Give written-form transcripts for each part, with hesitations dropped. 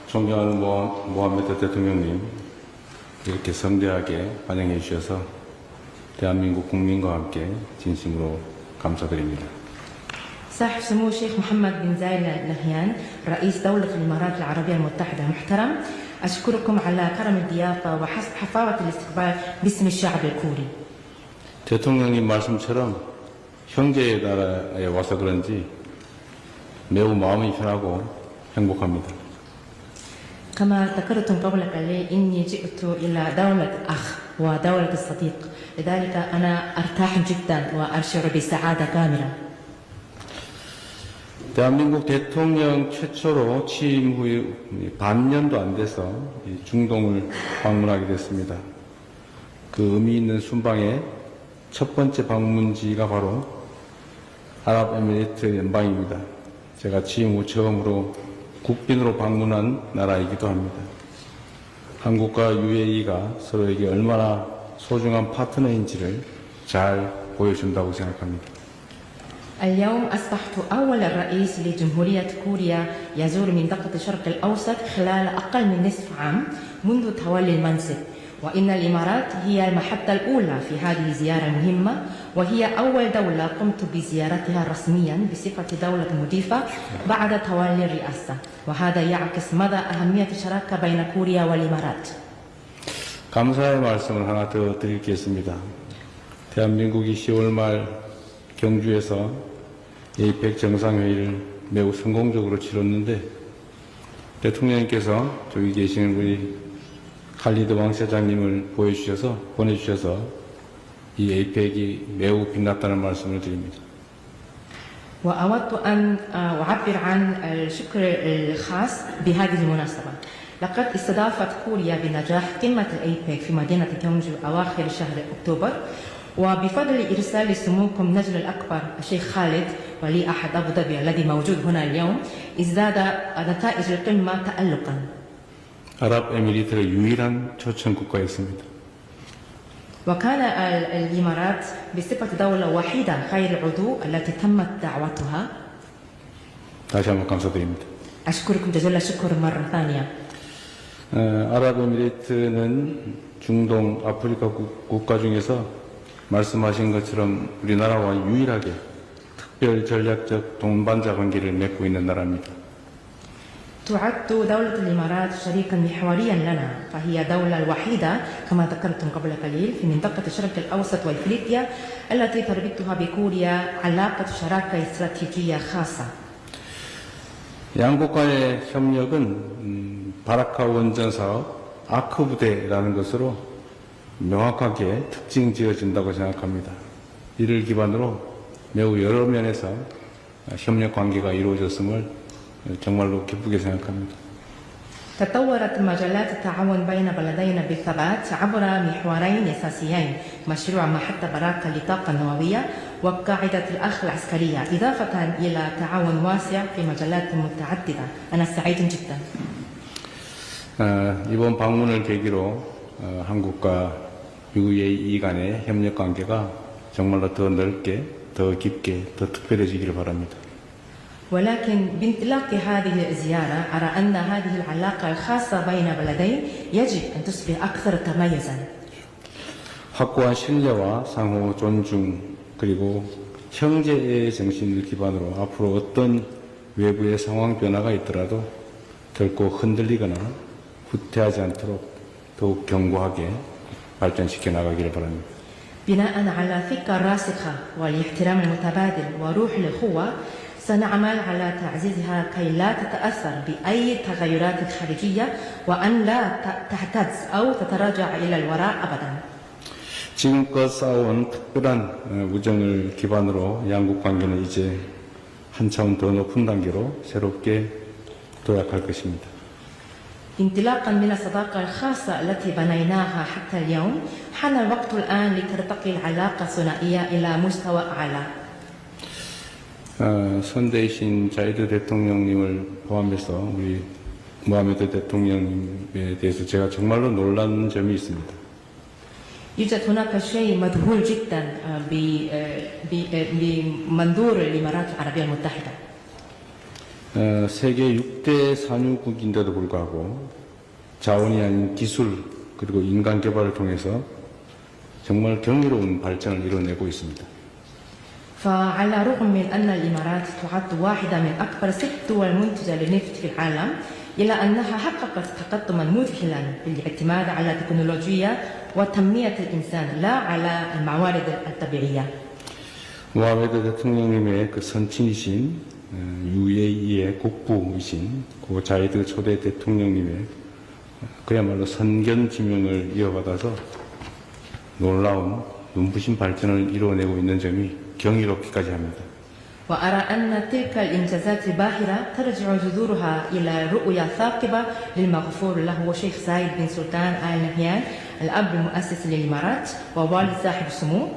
존경하는 모하메드 대통령님, 이렇게 성대하게 환영해 주셔서 대한민국 국민과 함께 진심으로 감사드립니다. صاحب سمو الشيخ محمد بن زايد آل نهيان رئيس دولة الإمارات العربية المتحدة المحترم، أشكركم على كرم الضيافة وحفاوة الاستقبال باسم الشعب الكوري. 대통령님 말씀처럼 형제의 나라에 와서 그런지 매우 마음이 편하고 행복합니다. كما ذكرتم قبل قليل إني جئت إلى دولة أخ ودولة الصديق، لذلك أنا أرتاح جدا وأشعر بسعادة كاملة. 대한민국 대통령 최초로 취임 후에 반년도 안 돼서 중동을 방문하게 됐습니다. 그 의미 있는 순방의 첫 번째 방문지가 바로 아랍에미리트 연방입니다. 제가 취임 후 처음으로 국빈으로 방문한 나라이기도 합니다. 한국과 UAE가 서로에게 얼마나 소중한 파트너인지를 잘 보여준다고 생각합니다. اليوم أصبحت أول رئيس لجمهورية كوريا يزور منطقة الشرق الأوسط خلال أقل من نصف عام منذ تولي المنصب، وإن الإمارات هي المحطة الأولى في هذه الزيارة المهمة، وهي أول دولة قمت بزيارتها رسميا بصفة دولة مضيفة بعد تولي الرئاسة، وهذا يعكس مدى أهمية الشراكة بين كوريا والإمارات. 감사의 말씀을 하나 더 드리겠습니다. 대한민국이 10월 말 경주에서 에이펙 정상회의를 매우 성공적으로 치렀는데, 대통령님께서 저기 계시는 우리 칼리드 왕 사장님을 보내주셔서 이 에이펙이 매우 빛났다는 말씀을 드립니다. وأود أن أعبر عن الشكر الخاص بهذه المناسبة. لقد استضافت كوريا بنجاح قمة الأيبك في مدينة كيونجو أواخر شهر أكتوبر، وبفضل إرسال سموكم نجل الأكبر الشيخ خالد ولي أحد أبو ظبي الذي موجود هنا اليوم ازداد نتائج القمة تألقا. 아랍에미리트가 유일한 초청 국가였습니다. وكان الإمارات بصفة دولة وحيدة غير العضو التي تمت دعوتها. 다시 한번 감사드립니다. أشكركم جزيل الشكر مرة ثانية. 아랍에미리트는 중동 아프리카 국가 중에서 말씀하신 것처럼 우리나라와 유일하게 특별 전략적 동반자 관계를 맺고 있는 나라입니다. تعد دولة الإمارات شريكا محوريا لنا، فهي الدولة الوحيدة كما ذكرتم قبل قليل في منطقة الشرق الأوسط وإفريقيا التي تربطها بكوريا علاقة شراكة استراتيجية خاصة. 양국 간의 협력은 바라카 원전 사업 아크 부대라는 것으로 명확하게 특징 지어진다고 생각합니다. 이를 기반으로 매우 여러 면에서 협력 관계가 이루어졌음을 정말로 기쁘게 생각합니다. تطورت مجالات التعاون بين بلدينا بالثبات عبر محورين أساسيين، مشروع محطة براكة للطاقة النووية وقاعدة الأخ العسكرية، إضافة إلى تعاون واسع في مجالات متعددة. أنا سعيد جدا. 이번 방문을 계기로 한국과 UAE 간의 협력 관계가 정말로 더 넓게, 더 깊게, 더 특별해지기를 바랍니다. ولكن بانطلاق هذه الزيارة أرى أن هذه العلاقة الخاصة بين بلدين يجب أن تصبح أكثر تميزا. 확고한 신뢰와 상호 존중 그리고 형제의 정신을 기반으로 앞으로 어떤 외부의 상황 변화가 있더라도 결코 흔들리거나 후퇴하지 않도록 더욱 견고하게 발전시켜 나가기를 바랍니다. بناء على ثقة راسخة والاحترام المتبادل وروح الأخوة سنعمل على تعزيزها كي لا تتأثر بأي تغيرات خارجية وأن لا تهتز أو تتراجع إلى الوراء أبدا. 지금껏 쌓아온 특별한 우정을 기반으로 양국 관계는 이제 한 차원 더 높은 단계로 새롭게 도약할 것입니다. انطلاقا من الصداقة الخاصة التي بنيناها حتى اليوم، حان الوقت الآن لترتقي العلاقة الثنائية إلى مستوى أعلى. 선대이신 자이드 대통령님을 포함해서 우리 모하메드 대통령님에 대해서 제가 정말로 놀란 점이 있습니다. يوجد هناك شيء مذهول جدا بمنظور الإمارات العربية المتحدة. 세계 6대 산유국인데도 불구하고 자원이 아닌 기술 그리고 인간 개발을 통해서 정말 경이로운 발전을 이뤄내고 있습니다. فعلى الرغم من أن الإمارات تعد واحدة من أكبر 6 دول منتجة للنفط في العالم إلا أنها حققت تقدما مذهلا بالاعتماد على التكنولوجيا وتنمية الإنسان لا على الموارد الطبيعية. 모하메드 대통령님의 그 선친이신 UAE의 국부이신 고 자이드 초대 대통령님의 그야말로 선견 지명을 이어받아서 놀라운 눈부신 발전을 이루어내고 있는 점이 경이롭기까지 합니다. وأرى أن تلك الإنجازات الباهرة ترجع جذورها إلى رؤية ثاقبة للمغفور له شيخ زايد بن سلطان آل نهيان الأب المؤسس للإمارات ووالد صاحب السمو.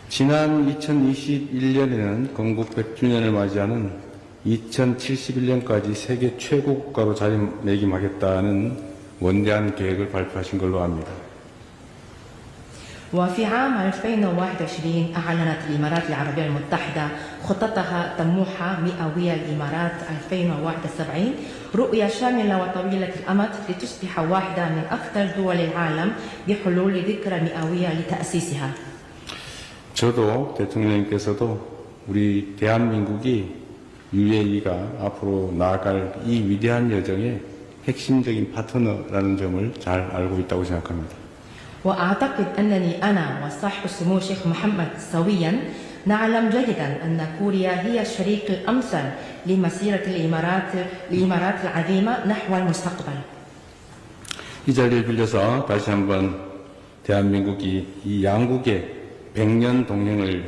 지난 2021년에는 건국 100주년을 맞이하는 2071년까지 세계 최고 국가로 자리매김하겠다는 원대한 계획을 발표하신 걸로 압니다. وفي عام 2021 أعلنت الإمارات العربية المتحدة خطتها الطموحة مئوية الإمارات 2071 رؤية شاملة وطويلة الأمد لتصبح واحدة من أكثر دول العالم بحلول ذكرى مئوية لتأسيسها. 저도 대통령님께서도 우리 대한민국이 UAE가 앞으로 나아갈 이 위대한 여정의 핵심적인 파트너라는 점을 잘 알고 있다고 생각합니다. وأعتقد أنني أنا وصاحب السمو الشيخ محمد سويا نعلم جيدا أن كوريا هي الشريك الأمثل لمسيرة الإمارات العظيمة نحو المستقبل. 이 자리를 빌려서 다시 한번 대한민국이 이 양국의 100년 동행을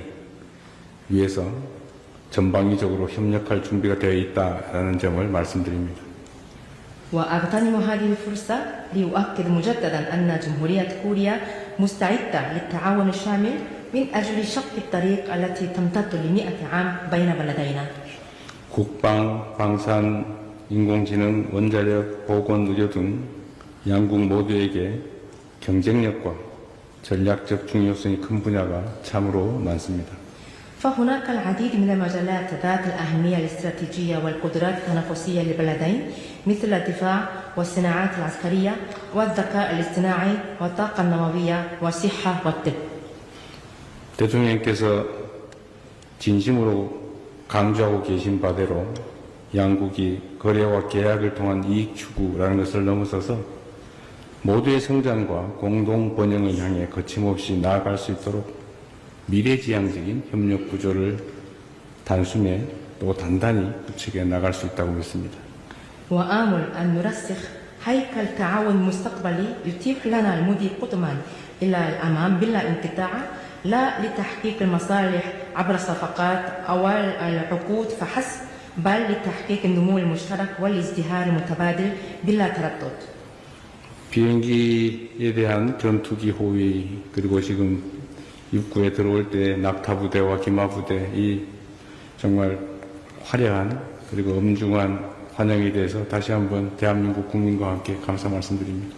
위해서 전방위적으로 협력할 준비가 되어 있다는 점을 말씀드립니다. وأغتنم هذه الفرصة لأؤكد مجددا أن جمهورية كوريا مستعدة للتعاون الشامل من أجل شق الطريق التي تمتد ل100 عام بين بلدينا. 국방, 방산, 인공지능, 원자력, 보건, 의료 등 양국 모두에게 경쟁력과 전략적 중요성이 큰 분야가 참으로 많습니다. فهناك العديد من المجالات ذات الأهمية الاستراتيجية والقدرات التنافسية للبلدين مثل الدفاع والصناعات العسكرية والذكاء الاصطناعي والطاقة النووية والصحة والطب. 대통령께서 진심으로 강조하고 계신 바대로 양국이 거래와 계약을 통한 이익 추구라는 것을 넘어서서 모두의 성장과 공동 번영을 향해 거침없이 나아갈 수 있도록 미래지향적인 협력 구조를 단숨에 또 단단히 구축해 나갈 수 있다고 믿습니다. وآمل أن نرسخ هيكل تعاون مستقبلي يتيح لنا المضي قدما إلى الأمام بلا انقطاع لا لتحقيق المصالح عبر الصفقات أو العقود فحسب بل لتحقيق النمو المشترك والازدهار المتبادل بلا تردد. 비행기에 대한 전투기 호위 그리고 지금 입구에 들어올 때 낙타부대와 기마부대 이 정말 화려한 그리고 엄중한 환영에 대해서 다시 한번 대한민국 국민과 함께 감사 말씀드립니다.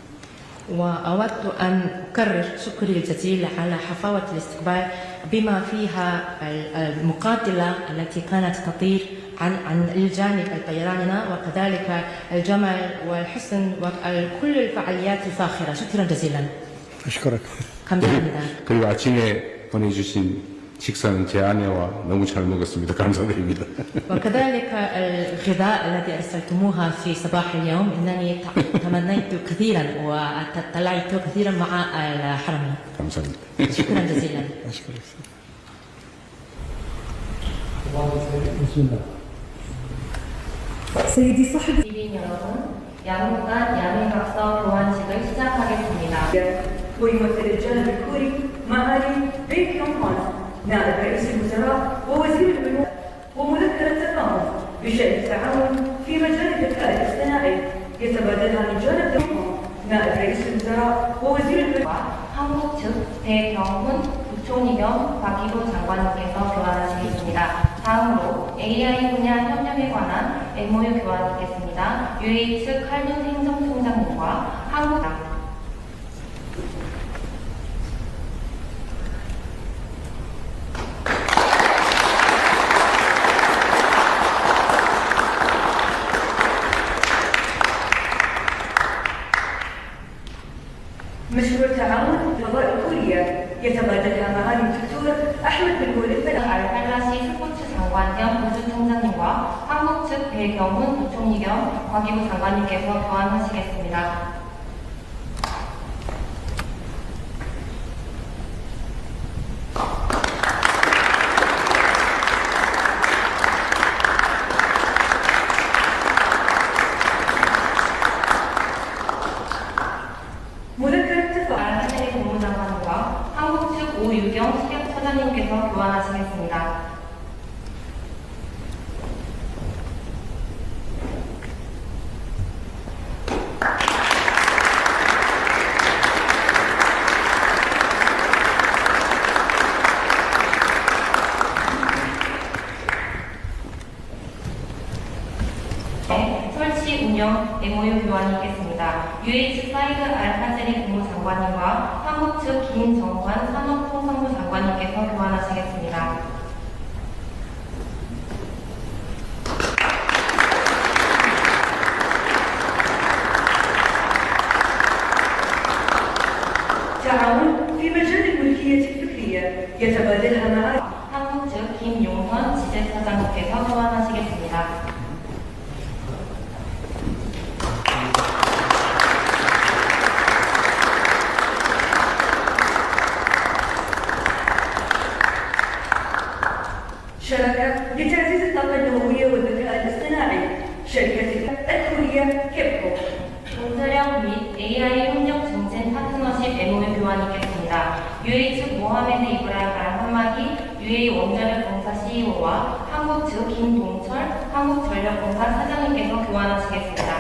وأود أن أكرر شكري الجزيل على حفاوة الاستقبال بما فيها المقاتلة التي كانت تطير عن الجانب الطيراننا وكذلك الجمال والحسن وكل الفعاليات الفاخرة. شكرا جزيلا. أشكرك. 감사합니다. 그리고 아침에 보내주신 식사는 제 아내와 너무 잘 먹었습니다. 감사드립니다. وكذلك الغذاء الذي أرسلتموها في صباح اليوم إنني تمنيت كثيرا وتطلعت كثيرا مع الحرمين. 감사합니다. شكرا جزيلا. أشكرك. بسم الله. سيدي صاحب 시민 여러분, 양국간 야매각서 교환식을 시작하겠습니다. ويمثل الجانب الكوري معالي بيك يونغ هون نائب رئيس الوزراء ووزير البنوك ومذكرة تفاهم بشأن التعاون في مجال الذكاء الاصطناعي يتبادلها من جانب نائب رئيس الوزراء ووزير البنوك 한국 측 배경훈 부총리 겸 박기부 장관님께서 교환하시겠습니다. 다음으로 AI 분야 협력에 관한 MOU 교환이 있겠습니다. UAE 측 칼둔 행정총장님과 한국 يتبادلها معالي الدكتور أحمد بن وليد 알팔라시 스포츠 장관 겸 보수총장님과 한국 측 배경훈 부총리 겸 과기부 장관님께서 교환하시겠습니다. مذكرة اتفاق 알하제리 국무장관과 한국 측 오유경 식약처장님께서 교환하시겠습니다. 네, 설치 운영 MOU 교환이 있겠습니다. UH 사이드 알하제리 국무장관님과 한국 측 김정관 산업통상부 장관님께서 교환하시겠습니다. تعاون في مجال الملكية الفكرية يتبادلها معالي 한국 측 김용선 지재차장님께서 교환하시겠습니다. شراكة لتعزيز الطاقة النووية والذكاء الاصطناعي شركة الكورية كيبكو 동서령 및 AI 협력 증진 파트너십 MOU 교환이 있겠습니다. UA 측 모하메드 이브라임 알함마디 UA 원자력 공사 CEO와 한국 측 김동철 한국전력공사 사장님께서 교환하시겠습니다.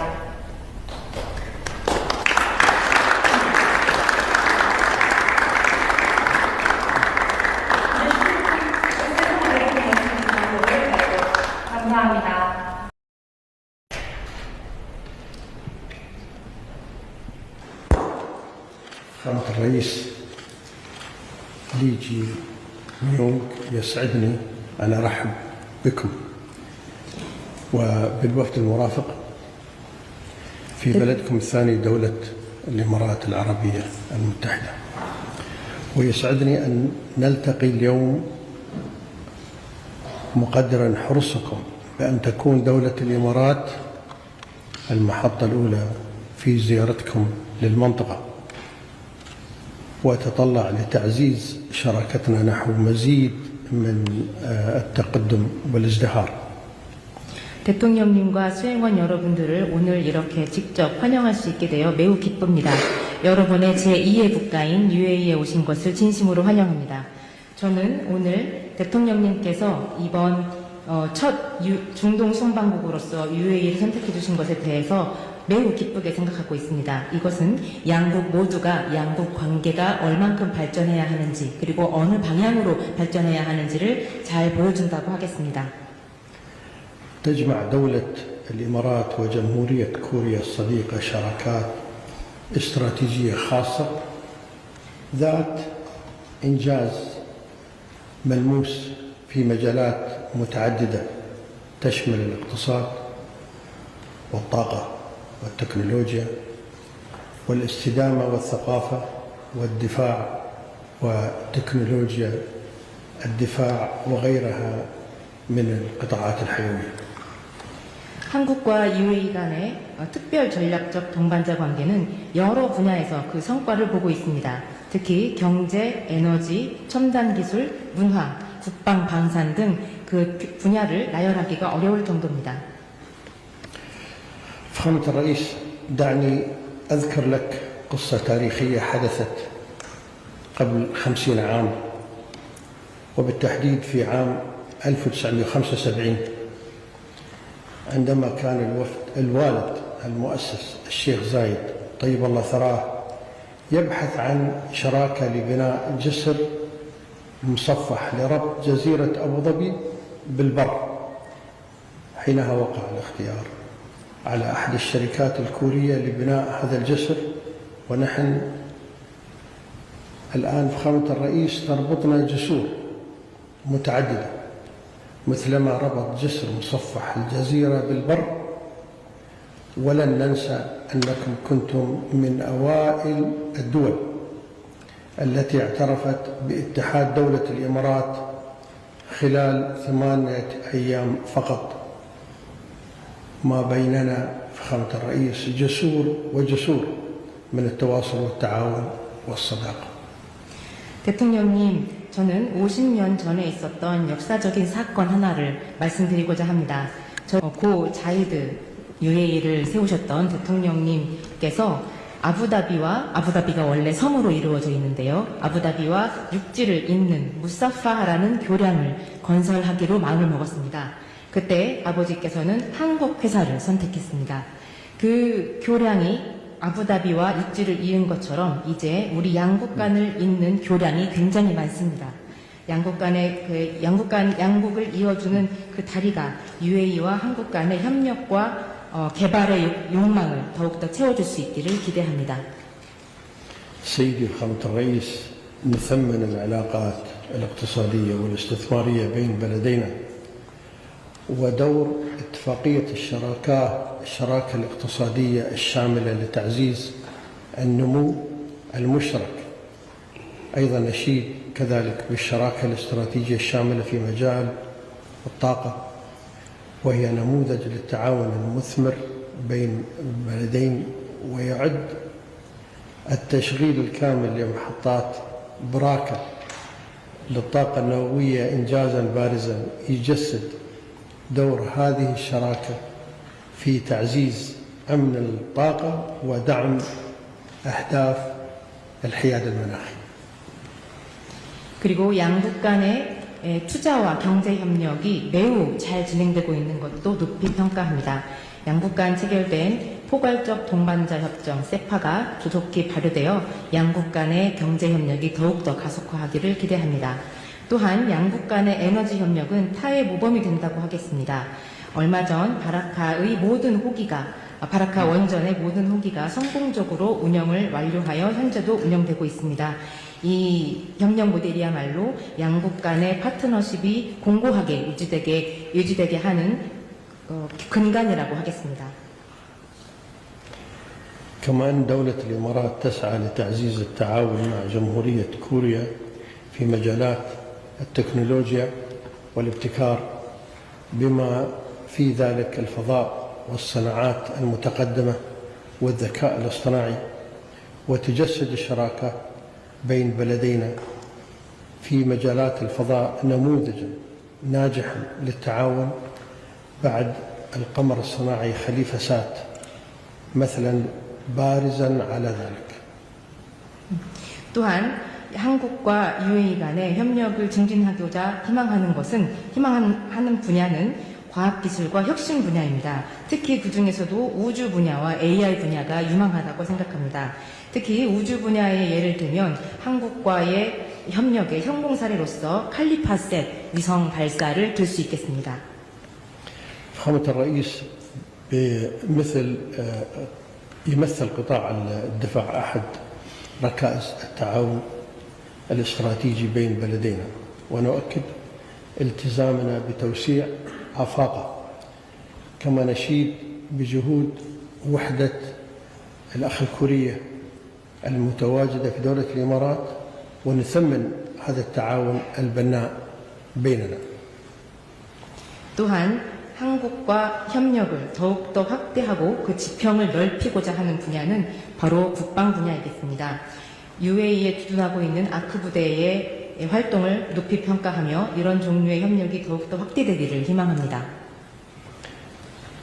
감사합니다. فخامة الرئيس لي جي ميونغ، يسعدني أن أرحب بكم وبالوفد المرافق في بلدكم الثاني دولة الإمارات العربية المتحدة. ويسعدني أن نلتقي اليوم مقدرا حرصكم بأن تكون دولة الإمارات المحطة الأولى في زيارتكم للمنطقة، وأتطلع لتعزيز شراكتنا نحو مزيد من التقدم والازدهار. 대통령님과 수행원 여러분들을 오늘 이렇게 직접 환영할 수 있게 되어 매우 기쁩니다. 여러분의 제2의 국가인 UAE에 오신 것을 진심으로 환영합니다. 저는 오늘 대통령님께서 이번 첫 중동 순방국으로서 UAE를 선택해 주신 것에 대해서 매우 기쁘게 생각하고 있습니다. 이것은 양국 모두가 양국 관계가 얼만큼 발전해야 하는지 그리고 어느 방향으로 발전해야 하는지를 잘 보여준다고 하겠습니다. تجمع دولة الإمارات وجمهورية كوريا الصديقة شراكات استراتيجية خاصة ذات إنجاز ملموس في مجالات متعددة تشمل الاقتصاد والطاقة والتكنولوجيا والاستدامة والثقافة والدفاع وتكنولوجيا الدفاع وغيرها من القطاعات الحيوية. 한국과 UAE 간의 특별 전략적 동반자 관계는 여러 분야에서 그 성과를 보고 있습니다. 특히 경제, 에너지, 첨단 기술, 문화, 국방, 방산 등 그 분야를 나열하기가 어려울 정도입니다. فخامة الرئيس، دعني أذكر لك قصة تاريخية حدثت قبل 50 عام، وبالتحديد في عام 1975 عندما كان الوالد المؤسس الشيخ زايد طيب الله ثراه يبحث عن شراكة لبناء جسر مصفح لربط جزيرة أبو ظبي بالبر. حينها وقع الاختيار على أحد الشركات الكورية لبناء هذا الجسر، ونحن الآن فخامة الرئيس تربطنا جسور متعددة مثلما ربط جسر مصفح الجزيرة بالبر. ولن ننسى أنكم كنتم من أوائل الدول التي اعترفت باتحاد دولة الإمارات خلال 8 أيام فقط. ما بيننا فخامة الرئيس جسور من التواصل والتعاون والصداقة. 대통령님, 저는 50년 전에 있었던 역사적인 사건 하나를 말씀드리고자 합니다. 고 자이드 UAE를 세우셨던 대통령님께서 아부다비가 원래 섬으로 이루어져 있는데요. 아부다비와 육지를 잇는 무사파하라는 교량을 건설하기로 마음을 먹었습니다. 그때 아버지께서는 한국 회사를 선택했습니다. 그 교량이 아부다비와 육지를 이은 것처럼 이제 우리 양국 간을 잇는 교량이 굉장히 많습니다. 양국을 이어주는 그 다리가 UAE와 한국 간의 협력과 개발의 욕망을 더욱더 채워줄 수 있기를 기대합니다. سيدي فخامة الرئيس، نثمن العلاقات الاقتصادية والاستثمارية بين بلدينا ودور اتفاقية الشراكة الاقتصادية الشاملة لتعزيز النمو المشترك. أيضا نشيد كذلك بالشراكة الاستراتيجية الشاملة في مجال الطاقة، وهي نموذج للتعاون المثمر بين البلدين، ويعد التشغيل الكامل لمحطات براكة للطاقة النووية إنجازا بارزا يجسد دور هذه الشراكة في تعزيز أمن الطاقة ودعم أهداف الحياد المناخي. 그리고 양국 간의 투자와 경제 협력이 매우 잘 진행되고 있는 것도 높이 평가합니다. 양국 간 체결된 포괄적 동반자 협정 세파가 조속히 발효되어 양국 간의 경제 협력이 더욱더 가속화하기를 기대합니다. 또한 양국 간의 에너지 협력은 타의 모범이 된다고 하겠습니다. 얼마 전 바라카 원전의 모든 호기가 성공적으로 운영을 완료하여 현재도 운영되고 있습니다. 이 협력 모델이야말로 양국 간의 파트너십이 공고하게 유지되게 하는 근간이라고 하겠습니다. كما أن دولة الإمارات تسعى لتعزيز التعاون مع جمهورية كوريا في مجالات التكنولوجيا والابتكار، بما في ذلك الفضاء والصناعات المتقدمة والذكاء الاصطناعي، وتجسد الشراكة بين بلدينا في مجالات الفضاء نموذجا ناجحا للتعاون بعد القمر الصناعي خليفة سات مثلا بارزا على ذلك. 또한 한국과 UAE 간의 협력을 증진하고자 희망하는 분야는 과학기술과 혁신 분야입니다. 특히 그 중에서도 우주 분야와 AI 분야가 유망하다고 생각합니다. 특히 우주 분야의 예를 들면 한국과의 협력의 성공 사례로서 칼리파셋 위성 발사를 들 수 있겠습니다. فخامة الرئيس يمثل قطاع الدفاع أحد ركائز التعاون الاستراتيجي بين بلدينا، ونؤكد التزامنا بتوسيع آفاقه، كما نشيد بجهود وحدة الأخ الكورية المتواجدة في دولة الإمارات، ونثمن هذا التعاون البناء بيننا. 또한 한국과 협력을 더욱더 확대하고 그 지평을 넓히고자 하는 분야는 바로 국방 분야이겠습니다. UAE에 주둔하고 있는 아크 부대의 활동을 높이 평가하며 이런 종류의 협력이 더욱더 확대되기를 희망합니다.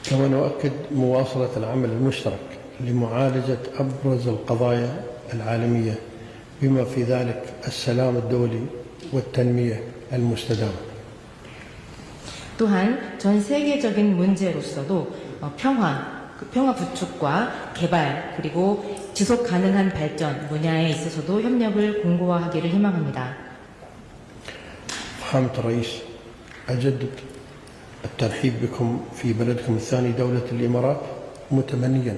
كما نؤكد مواصلة العمل المشترك لمعالجة أبرز القضايا العالمية، بما في ذلك السلام الدولي والتنمية المستدامة. 또한 전 세계적인 문제로서도 평화 구축과 개발 그리고 지속 가능한 발전 분야에 있어서도 협력을 공고화하기를 희망합니다. فخامة الرئيس، أجدد الترحيب بكم في بلدكم الثاني دولة الإمارات، متمنيا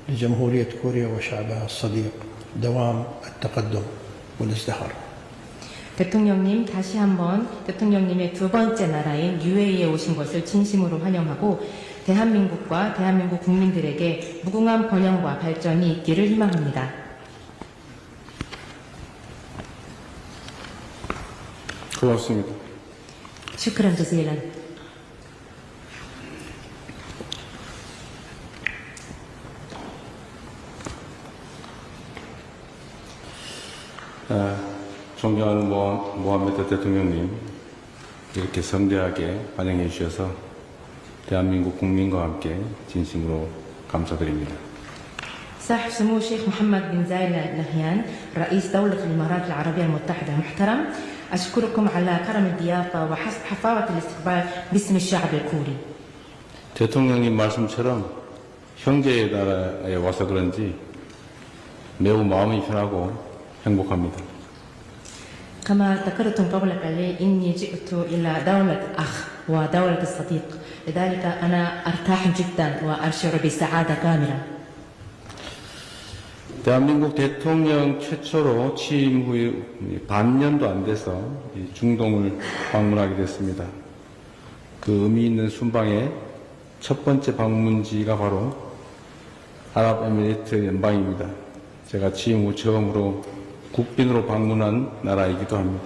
لجمهورية كوريا وشعبها الصديق دوام التقدم والازدهار. 대통령님, 다시 한번 대통령님의 두 번째 나라인 UAE에 오신 것을 진심으로 환영하고 대한민국과 대한민국 국민들에게 무궁한 번영과 발전이 있기를 희망합니다. 고맙습니다. شكرا جزيلا. 존경하는 모하메드 대통령님, 이렇게 성대하게 환영해 주셔서 대한민국 국민과 함께 진심으로 감사드립니다. صاحب سمو الشيخ محمد بن زايد آل نهيان رئيس دولة الإمارات العربية المتحدة المحترم، أشكركم على كرم الضيافة وحفاوة الاستقبال باسم الشعب الكوري. 대통령님 말씀처럼 형제의 나라에 와서 그런지 매우 마음이 편하고 행복합니다. كما ذكرتم قبل قليل إني جئت إلى دولة أخ ودولة الصديق، لذلك أنا أرتاح جدا وأشعر بسعادة كاملة. 대한민국 대통령 최초로 취임 후에 반년도 안 돼서 중동을 방문하게 됐습니다. 그 의미 있는 순방의 첫 번째 방문지가 바로 아랍에미리트 연방입니다. 제가 취임 후 처음으로 국빈으로 방문한 나라이기도 합니다.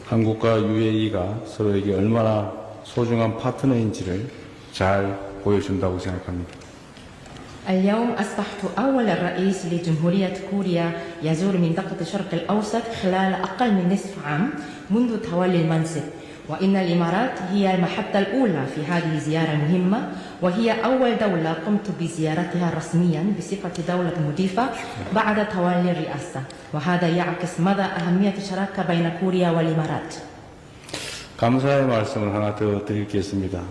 한국과 UAE가 서로에게 얼마나 소중한 파트너인지를 잘 보여준다고 생각합니다. اليوم أصبحت أول رئيس لجمهورية كوريا يزور منطقة الشرق الأوسط خلال أقل من نصف عام منذ تولي المنصب، وإن الإمارات هي المحطة الأولى في هذه الزيارة المهمة، وهي أول دولة قمت بزيارتها رسميا بصفة دولة مضيفة بعد تولي الرئاسة، وهذا يعكس مدى أهمية الشراكة بين كوريا والإمارات. 감사의 말씀을 하나 더 드리겠습니다.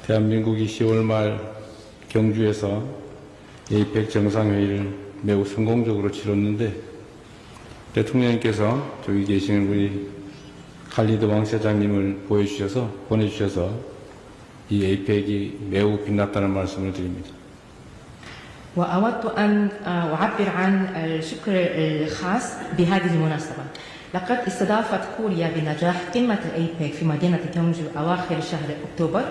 대한민국이 10월 말 경주에서 에이펙 정상회의를 매우 성공적으로 치렀는데 대통령님께서 저기 계시는 우리 칼리드 왕 세장님을 보내주셔서 이 에이펙이 매우 빛났다는 말씀을 드립니다. وأود أن أعبر عن الشكر الخاص بهذه المناسبة. لقد استضافت كوريا بنجاح قمة الأيبك في مدينة كيونجو أواخر شهر أكتوبر،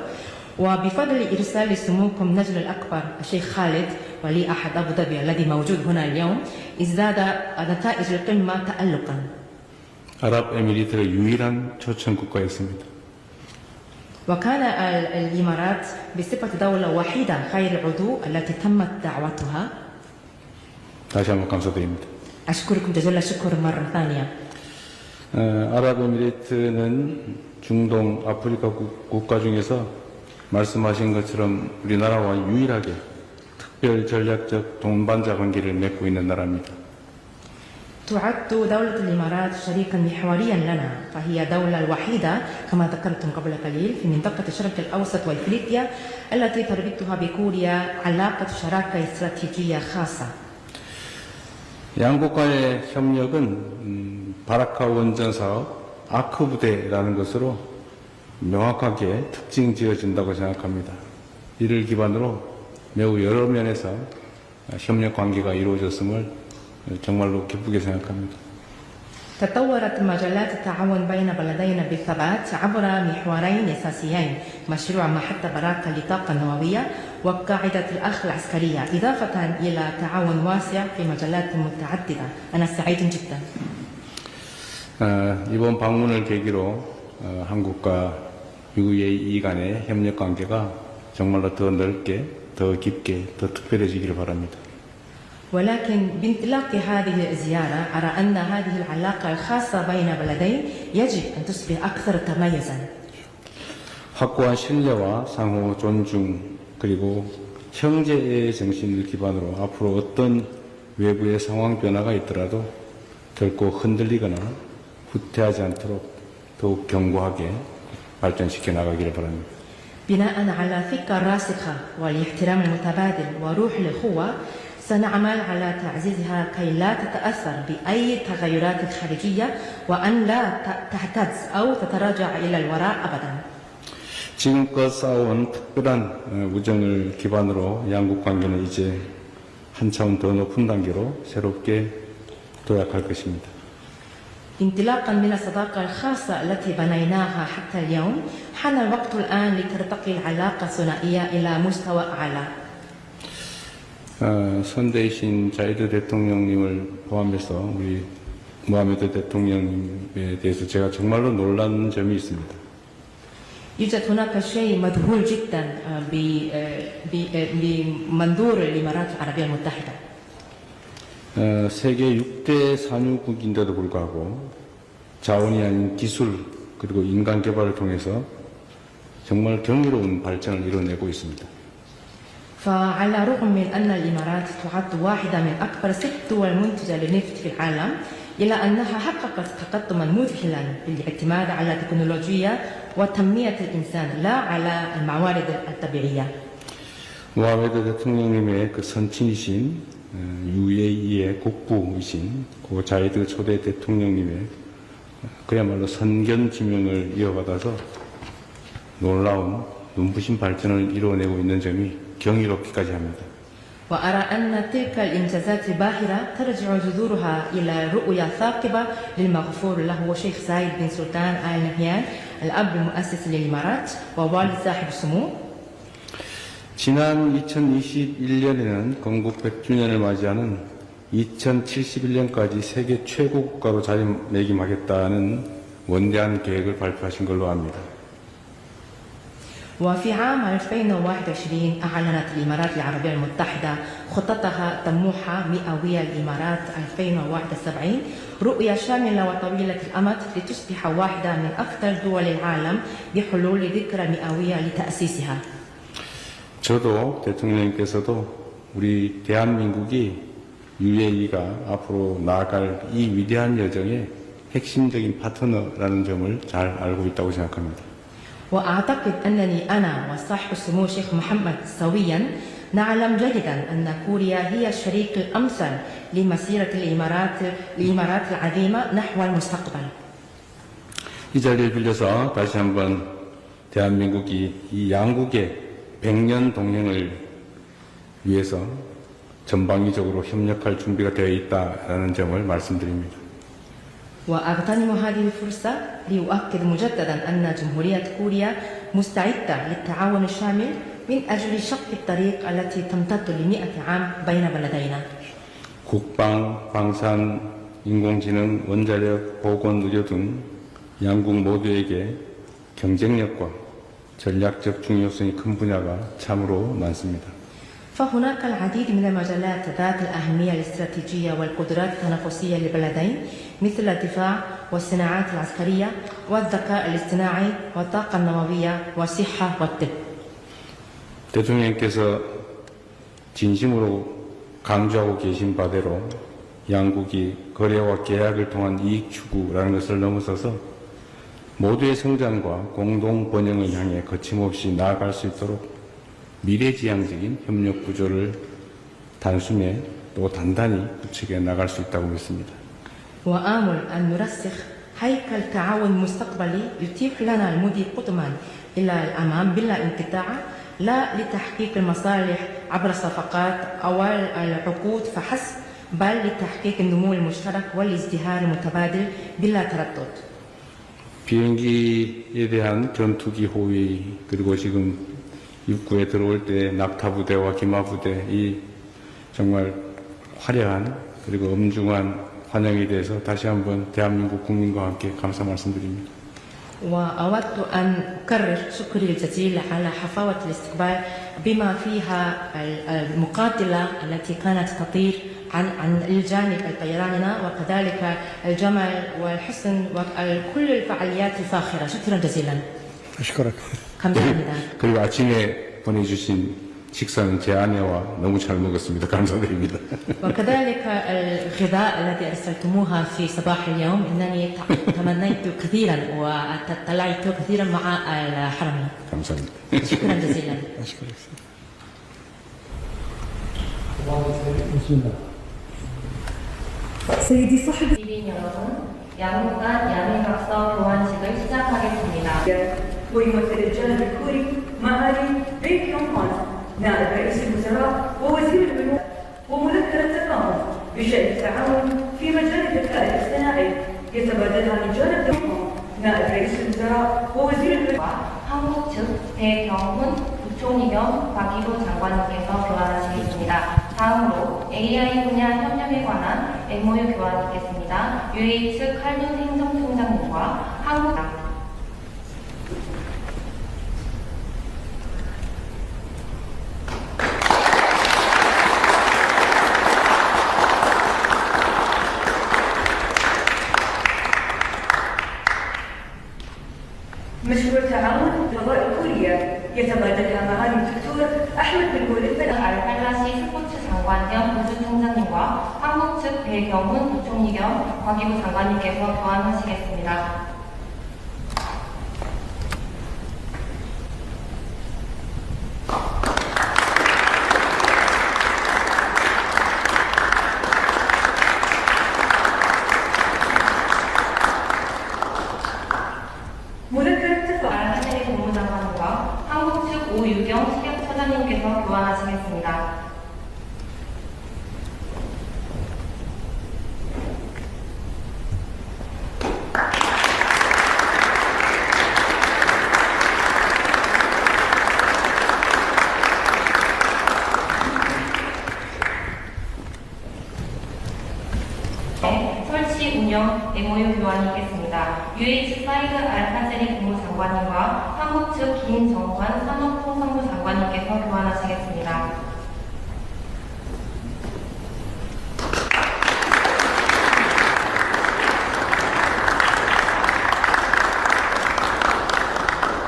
وبفضل إرسال سموكم نجل الأكبر الشيخ خالد ولي أحد أبو ظبي الذي موجود هنا اليوم ازداد نتائج القمة تألقا. 아랍에미리트의 유일한 초청 국가였습니다. وكان الإمارات بصفة دولة وحيدة غير عضو التي تمت دعوتها. 다시 한번 감사드립니다. أشكركم جزيل الشكر مرة ثانية. 아랍에미리트는 중동 아프리카 국가 중에서 말씀하신 것처럼 우리나라와 유일하게 특별 전략적 동반자 관계를 맺고 있는 나라입니다. تعد دولة الإمارات شريكا محوريا لنا، فهي الدولة الوحيدة كما ذكرتم قبل قليل في منطقة الشرق الأوسط وإفريقيا التي تربطها بكوريا علاقة شراكة استراتيجية خاصة. 양국 간의 협력은 바라카 원전 사업 아크 부대라는 것으로 명확하게 특징 지어진다고 생각합니다. 이를 기반으로 매우 여러 면에서 협력 관계가 이루어졌음을 정말로 기쁘게 생각합니다. تطورت مجالات التعاون بين بلدينا بالثبات عبر محورين أساسيين، مشروع محطة براكة للطاقة النووية وقاعدة الأخ العسكرية، إضافة إلى تعاون واسع في مجالات متعددة. أنا سعيد جدا. 이번 방문을 계기로 한국과 UAE 간의 협력 관계가 정말로 더 넓게, 더 깊게, 더 특별해지기를 바랍니다. ولكن بانطلاق هذه الزيارة أرى أن هذه العلاقة الخاصة بين بلدين يجب أن تصبح أكثر تميزا. 확고한 신뢰와 상호 존중 그리고 형제의 정신을 기반으로 앞으로 어떤 외부의 상황 변화가 있더라도 결코 흔들리거나 후퇴하지 않도록 더욱 견고하게 발전시켜 나가기를 바랍니다. بناء على ثقة راسخة والاحترام المتبادل وروح الأخوة سنعمل على تعزيزها كي لا تتأثر بأي تغيرات خارجية وأن لا تهتز أو تتراجع إلى الوراء أبدا. 지금껏 쌓아온 특별한 우정을 기반으로 양국 관계는 이제 한 차원 더 높은 단계로 새롭게 도약할 것입니다. انطلاقا من الصداقة الخاصة التي بنيناها حتى اليوم حان الوقت الآن لترتقي العلاقة الثنائية إلى مستوى أعلى. 선대이신 자이드 대통령님을 포함해서 우리 모하메드 대통령에 대해서 제가 정말로 놀란 점이 있습니다. يوجد هناك شيء مذهول جدا بمنظور الإمارات العربية المتحدة. 세계 6대 산유국인데도 불구하고 자원이 아닌 기술 그리고 인간 개발을 통해서 정말 경이로운 발전을 이뤄내고 있습니다. فعلى الرغم من أن الإمارات تعد واحدة من أكبر 6 دول منتجة للنفط في العالم إلا أنها حققت تقدما مذهلا بالاعتماد على التكنولوجيا وتنمية الإنسان لا على الموارد الطبيعية. 모하메드 대통령님의 그 선친이신 UAE의 국부이신 고 자이드 초대 대통령님의 그야말로 선견 지명을 이어받아서 놀라운 눈부신 발전을 이루어내고 있는 점이 경이롭기까지 합니다. وأرى أن تلك الإنجازات الباهرة ترجع جذورها إلى رؤية ثاقبة للمغفور له شيخ زايد بن سلطان آل نهيان الأب المؤسس للإمارات ووالد صاحب السمو. 지난 2021년에는 건국 100주년을 맞이하는 2071년까지 세계 최고 국가로 자리매김하겠다는 원대한 계획을 발표하신 걸로 압니다. وفي عام 2021 أعلنت الإمارات العربية المتحدة خطتها الطموحة مئوية الإمارات 2071 رؤية شاملة وطويلة الأمد لتصبح واحدة من أكثر دول العالم بحلول ذكرى مئوية لتأسيسها. 저도 대통령님께서도 우리 대한민국이 UAE가 앞으로 나아갈 이 위대한 여정의 핵심적인 파트너라는 점을 잘 알고 있다고 생각합니다. وأعتقد أنني أنا وصاحب السمو الشيخ محمد سويا نعلم جيدا أن كوريا هي الشريك الأمثل لمسيرة الإمارات العظيمة نحو المستقبل. 이 자리를 빌려서 다시 한번 대한민국이 이 양국의 100년 동행을 위해서 전방위적으로 협력할 준비가 되어 있다는 점을 말씀드립니다. وأغتنم هذه الفرصة لأؤكد مجددا أن جمهورية كوريا مستعدة للتعاون الشامل من أجل شق الطريق التي تمتد ل100 عام بين بلدينا. 국방, 방산, 인공지능, 원자력, 보건, 의료 등 양국 모두에게 경쟁력과 전략적 중요성이 큰 분야가 참으로 많습니다. فهناك العديد من المجالات ذات الأهمية الاستراتيجية والقدرات التنافسية للبلدين مثل الدفاع والصناعات العسكرية والذكاء الاصطناعي والطاقة النووية والصحة والطب. 대통령께서 진심으로 강조하고 계신 바대로 양국이 거래와 계약을 통한 이익 추구라는 것을 넘어서서 모두의 성장과 공동 번영을 향해 거침없이 나아갈 수 있도록 미래지향적인 협력 구조를 단숨에 또 단단히 구축해 나갈 수 있다고 믿습니다. وآمل أن نرسخ هيكل تعاون مستقبلي يتيح لنا المضي قدما إلى الأمام بلا انقطاع لا لتحقيق المصالح عبر الصفقات أو العقود فحسب بل لتحقيق النمو المشترك والازدهار المتبادل بلا تردد. 비행기에 대한 전투기 호위 그리고 지금 입구에 들어올 때 낙타부대와 기마부대 이 정말 화려한 그리고 엄중한 환영에 대해서 다시 한번 대한민국 국민과 함께 감사 말씀드립니다. وأود أن أكرر شكري الجزيل على حفاوة الاستقبال بما فيها المقاتلة التي كانت تطير عن الجانب الطيراننا وكذلك الجمال والحسن وكل الفعاليات الفاخرة. شكرا جزيلا. أشكرك. 감사합니다. 그리고 아침에 보내주신 식사는 제 아내와 너무 잘 먹었습니다. 감사드립니다. وكذلك الغذاء الذي أرسلتموها في صباح اليوم إنني تمنيت كثيرا وتطلعت كثيرا مع الحرمين. 감사합니다. شكرا جزيلا. أشكرك. بسم الله. سيدي صاحب 시민 여러분, 양국 간 야매각서 교환식을 시작하겠습니다. ويمثل الجانب الكوري معالي بيك يونغ هون نائب رئيس الوزراء ووزير البنوك ومذكرة تفاهم بشأن التعاون في مجال الذكاء الاصطناعي يتبادلها من جانب نائب رئيس الوزراء ووزير البنوك. 한국 측 배경훈 부총리 겸 과기부 장관님께서 교환하시겠습니다. 다음으로 AI 분야 협력에 관한 MOU 교환이 있겠습니다. UAE 측 칼둔 행정총장님과 한국 مشروع تعاون فضاء كوريا يتبادلها معالي الدكتور أحمد بن وليد 알팔라시 스포츠 장관 겸 우주총장님과 한국 측 배경훈 부총리 겸 과기부 장관님께서 교환하시겠습니다. مذكر اتفاق 알하네리 국무장관과 한국 측 오유경 식약처장님께서 교환하시겠습니다. 네, 설치 운영 MOU 교환이 있겠습니다. UH 사이드 알하세리 국무장관님과 한국 측 김정환 산업통상부 장관님께서 교환하시겠습니다.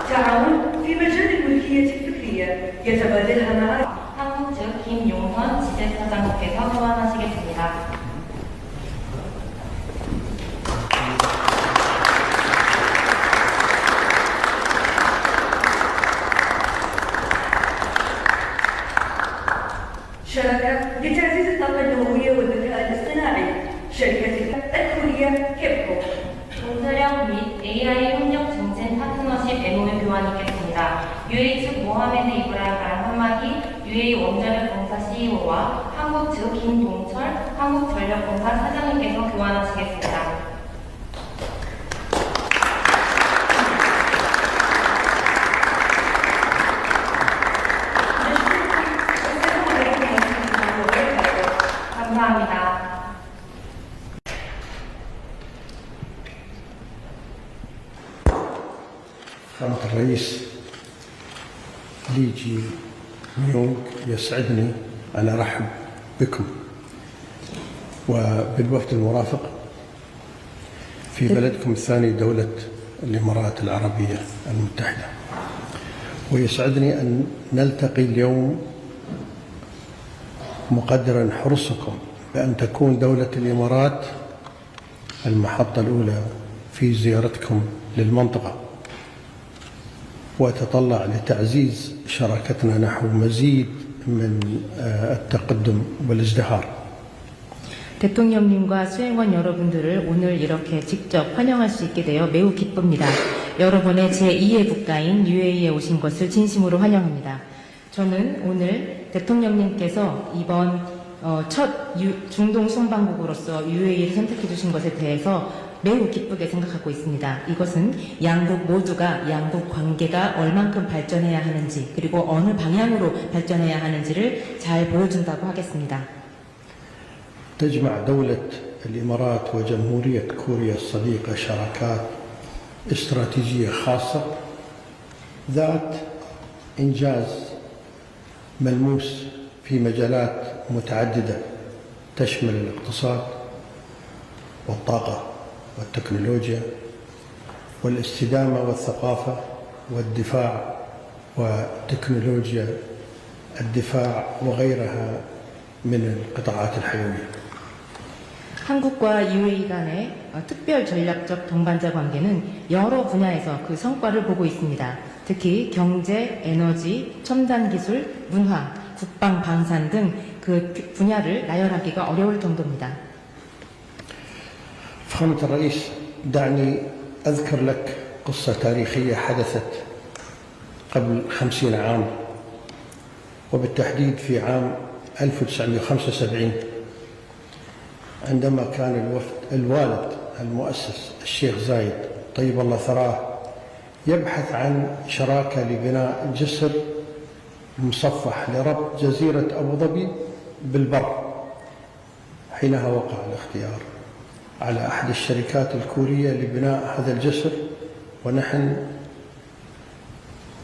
تعاون في مجال الملكية الفكرية يتبادلها معالي 한국 측 김용선 지재사장님께서 교환하시겠습니다. شراكة لتعزيز الطاقة النووية والذكاء الاصطناعي شركة الكورية كيبكو 동서령 및 AI 협력 증진 파트너십 MOU 교환이 있겠습니다. UAE 측 모하메드 이브라임 알하마디 UAE 원자력공사 CEO와 한국 측 김동철 한국전력공사 사장님께서 교환하시겠습니다. 감사합니다. فخامة الرئيس لي جي ميونغ، يسعدني أن أرحب بكم وبالوفد المرافق في بلدكم الثاني دولة الإمارات العربية المتحدة، ويسعدني أن نلتقي اليوم مقدرا حرصكم بأن تكون دولة الإمارات المحطة الأولى في زيارتكم للمنطقة، وأتطلع لتعزيز شراكتنا نحو مزيد من التقدم والازدهار. 대통령님과 수행원 여러분들을 오늘 이렇게 직접 환영할 수 있게 되어 매우 기쁩니다. 여러분의 제2의 국가인 UAE에 오신 것을 진심으로 환영합니다. 저는 오늘 대통령님께서 이번 첫 중동 순방국으로서 UAE를 선택해 주신 것에 대해서 매우 기쁘게 생각하고 있습니다. 이것은 양국 모두가 양국 관계가 얼만큼 발전해야 하는지 그리고 어느 방향으로 발전해야 하는지를 잘 보여준다고 하겠습니다. تجمع دولة الإمارات وجمهورية كوريا الصديقة شراكات استراتيجية خاصة ذات إنجاز ملموس في مجالات متعددة تشمل الاقتصاد والطاقة والتكنولوجيا والاستدامة والثقافة والدفاع وتكنولوجيا الدفاع وغيرها من القطاعات الحيوية. 한국과 UAE 간의 특별 전략적 동반자 관계는 여러 분야에서 그 성과를 보고 있습니다. 특히 경제, 에너지, 첨단 기술, 문화, 국방, 방산 등 그 분야를 나열하기가 어려울 정도입니다. فخامة الرئيس، دعني أذكر لك قصة تاريخية حدثت قبل 50 عام، وبالتحديد في عام 1975 عندما كان الوالد المؤسس الشيخ زايد طيب الله ثراه يبحث عن شراكة لبناء جسر مصفح لربط جزيرة أبو ظبي بالبر. حينها وقع الاختيار على أحد الشركات الكورية لبناء هذا الجسر، ونحن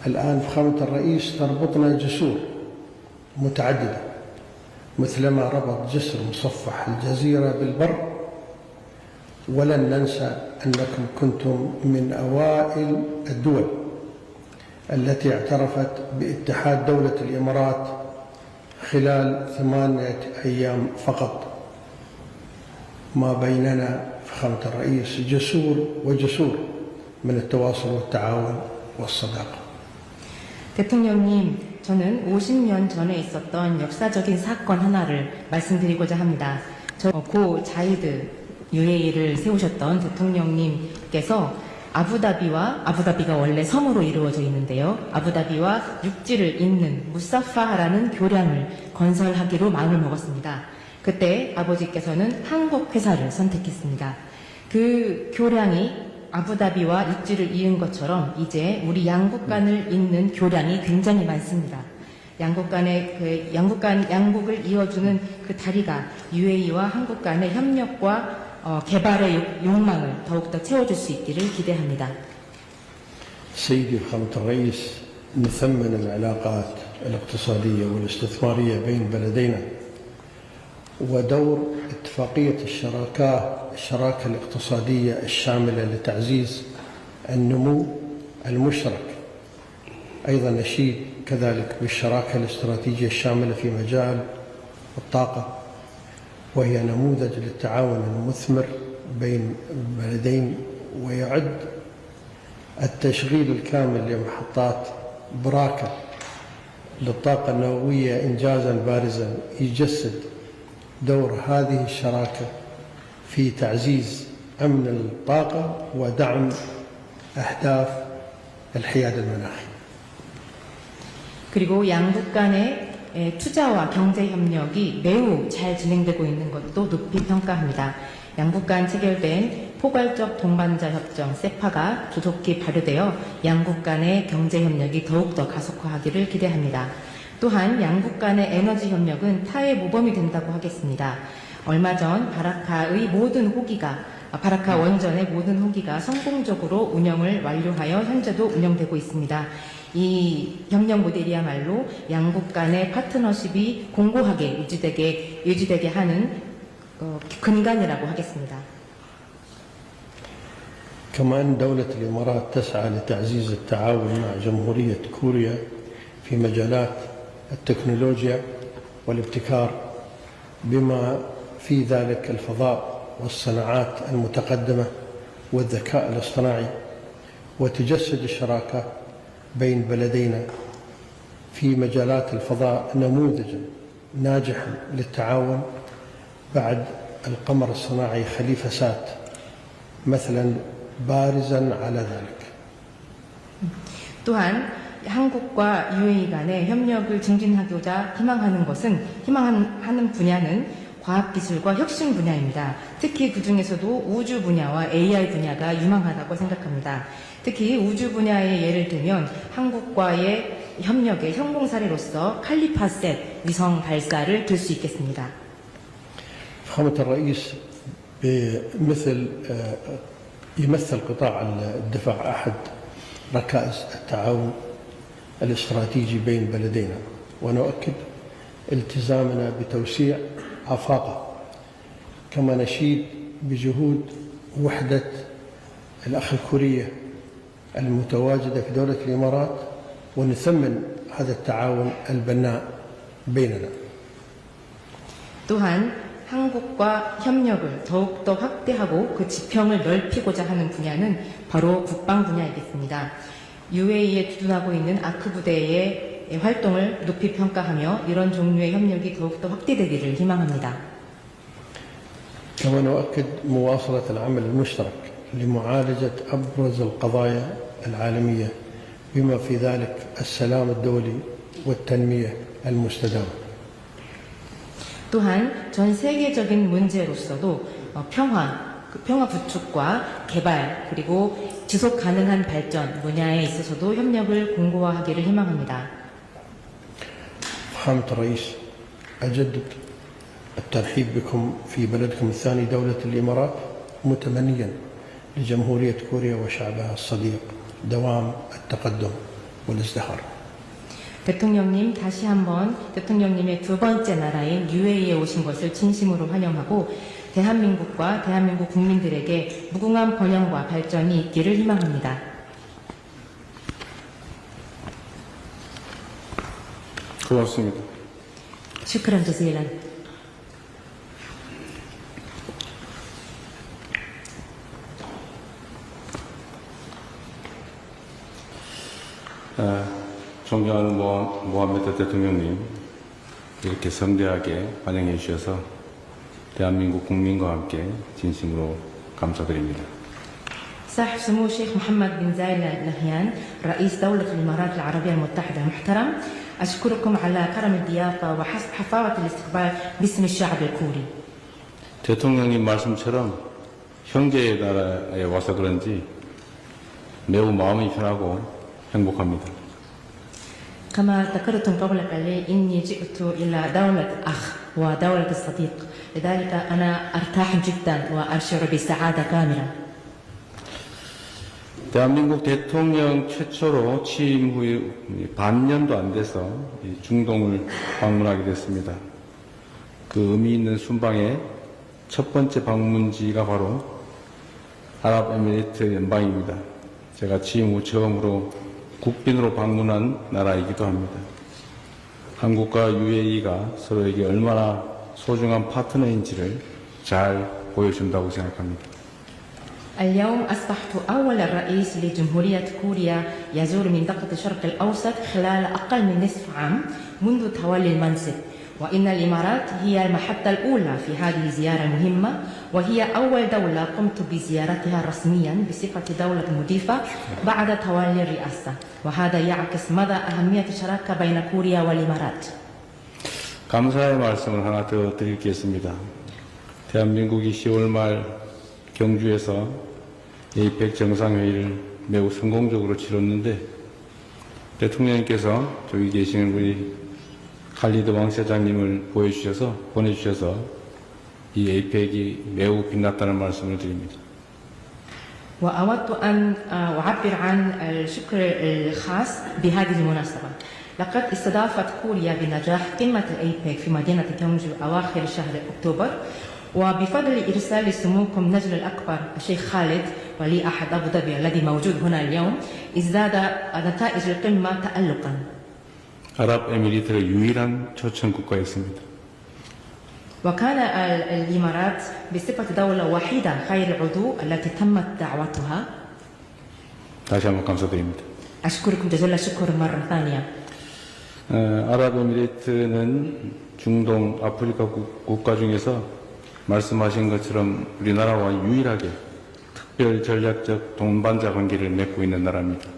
الآن فخامة الرئيس تربطنا جسور متعددة، مثلما ربط جسر مصفح الجزيرة بالبر. ولن ننسى أنكم كنتم من أوائل الدول التي اعترفت باتحاد دولة الإمارات خلال 8 أيام فقط. ما بيننا فخامة الرئيس جسور وجسور من التواصل والتعاون والصداقة. 대통령님, 저는 50년 전에 있었던 역사적인 사건 하나를 말씀드리고자 합니다. 고 자이드 UAE를 세우셨던 대통령님께서 아부다비가 원래 섬으로 이루어져 있는데요. 아부다비와 육지를 잇는 무사파하라는 교량을 건설하기로 마음을 먹었습니다. 그때 아버지께서는 한국 회사를 선택했습니다. 그 교량이 아부다비와 육지를 이은 것처럼 이제 우리 양국 간을 잇는 교량이 굉장히 많습니다. 양국 간의 양국을 이어주는 그 다리가 UAE와 한국 간의 협력과 개발의 욕망을 더욱더 채워줄 수 있기를 기대합니다. سيدي فخامة الرئيس، نثمن العلاقات الاقتصادية والاستثمارية بين بلدينا، ودور اتفاقية الشراكة الاقتصادية الشاملة لتعزيز النمو المشترك. أيضا نشيد كذلك بالشراكة الاستراتيجية الشاملة في مجال الطاقة، وهي نموذج للتعاون المثمر بين البلدين، ويعد التشغيل الكامل لمحطات براكة للطاقة النووية إنجازا بارزا يجسد دور هذه الشراكة في تعزيز أمن الطاقة ودعم أهداف الحياد المناخي. 그리고 양국 간의 투자와 경제 협력이 매우 잘 진행되고 있는 것도 높이 평가합니다. 양국 간 체결된 포괄적 동반자 협정 세파가 조속히 발효되어 양국 간의 경제 협력이 더욱더 가속화하기를 기대합니다. 또한 양국 간의 에너지 협력은 타의 모범이 된다고 하겠습니다. 얼마 전 바라카 원전의 모든 호기가 성공적으로 운영을 완료하여 현재도 운영되고 있습니다. 이 협력 모델이야말로 양국 간의 파트너십이 공고하게 유지되게 하는 근간이라고 하겠습니다. كما أن دولة الإمارات تسعى لتعزيز التعاون مع جمهورية كوريا في مجالات التكنولوجيا والابتكار، بما في ذلك الفضاء والصناعات المتقدمة والذكاء الاصطناعي، وتجسد الشراكة بين بلدينا في مجالات الفضاء نموذجا ناجحا للتعاون بعد القمر الصناعي خليفة سات مثلا بارزا على ذلك. 또한 한국과 UAE 간의 협력을 증진하고자 희망하는 분야는 과학기술과 혁신 분야입니다. 특히 그 중에서도 우주 분야와 AI 분야가 유망하다고 생각합니다. 특히 우주 분야의 예를 들면 한국과의 협력의 성공 사례로서 칼리파셋 위성 발사를 들 수 있겠습니다. فخامة الرئيس يمثل قطاع الدفاع أحد ركائز التعاون الاستراتيجي بين بلدينا، ونؤكد التزامنا بتوسيع آفاقه، كما نشيد بجهود وحدة الأخ الكورية المتواجدة في دولة الإمارات، ونثمن هذا التعاون البناء بيننا. 또한 한국과 협력을 더욱더 확대하고 그 지평을 넓히고자 하는 분야는 바로 국방 분야이겠습니다. UAE에 주둔하고 있는 아크 부대의 활동을 높이 평가하며 이런 종류의 협력이 더욱더 확대되기를 희망합니다. كما نؤكد مواصلة العمل المشترك لمعالجة أبرز القضايا العالمية، بما في ذلك السلام الدولي والتنمية المستدامة. 또한 전 세계적인 문제로서도 평화 구축과 개발 그리고 지속 가능한 발전 분야에 있어서도 협력을 공고화하기를 희망합니다. فخامة الرئيس، أجدد الترحيب بكم في بلدكم الثاني دولة الإمارات، متمنيا لجمهورية كوريا وشعبها الصديق دوام التقدم والازدهار. 대통령님, 다시 한번 대통령님의 두 번째 나라인 UAE에 오신 것을 진심으로 환영하고 대한민국과 대한민국 국민들에게 무궁한 번영과 발전이 있기를 희망합니다. 고맙습니다. 슈크란 저지란. 존경하는 모하메드 대통령님, 이렇게 성대하게 환영해 주셔서 대한민국 국민과 함께 진심으로 감사드립니다. صاحب سمو الشيخ محمد بن زايد آل نهيان رئيس دولة الإمارات العربية المتحدة المحترم، أشكركم على كرم الضيافة وحفاوة الاستقبال باسم الشعب الكوري. 대통령님 말씀처럼 형제의 나라에 와서 그런지 매우 마음이 편하고 행복합니다. كما ذكرتم قبل قليل إني جئت إلى دولة أخ ودولة الصديق، لذلك أنا أرتاح جدا وأشعر بسعادة كاملة. 대한민국 대통령 최초로 취임 후에 반년도 안 돼서 중동을 방문하게 됐습니다. 그 의미 있는 순방의 첫 번째 방문지가 바로 아랍에미리트 연방입니다. 제가 취임 후 처음으로 국빈으로 방문한 나라이기도 합니다. 한국과 UAE가 서로에게 얼마나 소중한 파트너인지를 잘 보여준다고 생각합니다. اليوم أصبحت أول رئيس لجمهورية كوريا يزور منطقة الشرق الأوسط خلال أقل من نصف عام منذ تولي المنصب، وإن الإمارات هي المحطة الأولى في هذه الزيارة المهمة، وهي أول دولة قمت بزيارتها رسميا بصفة دولة مضيفة بعد تولي الرئاسة، وهذا يعكس مدى أهمية الشراكة بين كوريا والإمارات. 감사의 말씀을 하나 더 드리겠습니다. 대한민국이 10월 말 경주에서 에이펙 정상회의를 매우 성공적으로 치렀는데 대통령님께서 저기 계시는 우리 칼리드 왕세자님을 보내주셔서 이 에이펙이 매우 빛났다는 말씀을 드립니다. وأود أن أعبر عن الشكر الخاص بهذه المناسبة. لقد استضافت كوريا بنجاح قمة الأيبك في مدينة كيونجو أواخر شهر أكتوبر، وبفضل إرسال سموكم نجل الأكبر الشيخ خالد ولي أحد أبو ظبي الذي موجود هنا اليوم ازداد نتائج القمة تألقا. 아랍에미리트의 유일한 초청 국가였습니다. وكان الإمارات بصفة دولة وحيدة غير العضو التي تمت دعوتها. 다시 한번 감사드립니다. أشكركم جزيل الشكر مرة ثانية. 아랍에미리트는 중동 아프리카 국가 중에서 말씀하신 것처럼 우리나라와 유일하게 특별 전략적 동반자 관계를 맺고 있는 나라입니다.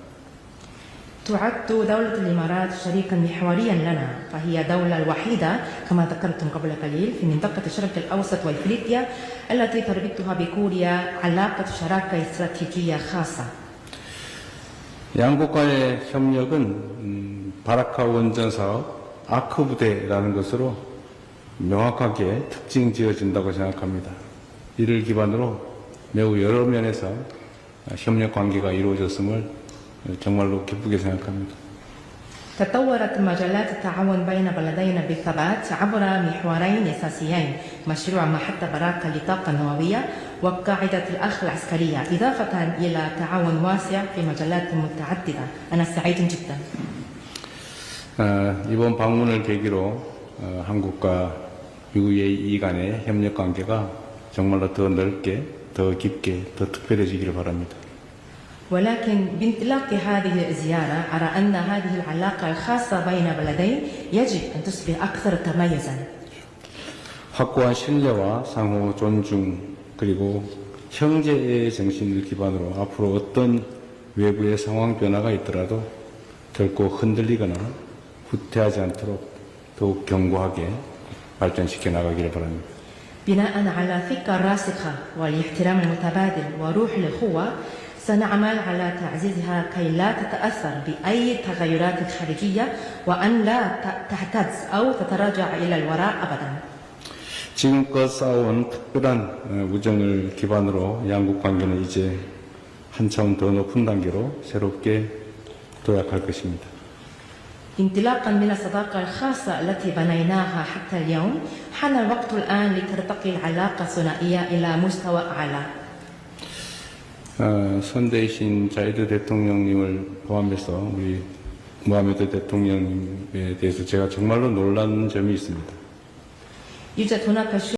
تعد دولة الإمارات شريكا محوريا لنا، فهي الدولة الوحيدة كما ذكرتم قبل قليل في منطقة الشرق الأوسط وإفريقيا التي تربطها بكوريا علاقة شراكة استراتيجية خاصة. 양국 간의 협력은 바라카 원전 사업 아크 부대라는 것으로 명확하게 특징 지어진다고 생각합니다. 이를 기반으로 매우 여러 면에서 협력 관계가 이루어졌음을 정말로 기쁘게 생각합니다. تطورت مجالات التعاون بين بلدينا بالثبات عبر محورين أساسيين، مشروع محطة براكة للطاقة النووية وقاعدة الأخ العسكرية، إضافة إلى تعاون واسع في مجالات متعددة. أنا سعيد جدا. 이번 방문을 계기로 한국과 UAE 간의 협력 관계가 정말로 더 넓게, 더 깊게, 더 특별해지기를 바랍니다. ولكن بانطلاق هذه الزيارة أرى أن هذه العلاقة الخاصة بين بلدين يجب أن تصبح أكثر تميزا. 확고한 신뢰와 상호 존중 그리고 형제의 정신을 기반으로 앞으로 어떤 외부의 상황 변화가 있더라도 결코 흔들리거나 후퇴하지 않도록 더욱 견고하게 발전시켜 나가기를 바랍니다. بناء على ثقة راسخة والاحترام المتبادل وروح الأخوة سنعمل على تعزيزها كي لا تتأثر بأي تغيرات خارجية وأن لا تهتز أو تتراجع إلى الوراء أبدا. 지금껏 쌓아온 특별한 우정을 기반으로 양국 관계는 이제 한 차원 더 높은 단계로 새롭게 도약할 것입니다. انطلاقا من الصداقة الخاصة التي بنيناها حتى اليوم حان الوقت الآن لترتقي العلاقة الثنائية إلى مستوى أعلى. 선대이신 자이드 대통령님을 포함해서 우리 무하메드 대통령님에 대해서 제가 정말로 놀란 점이 있습니다. يوجد هناك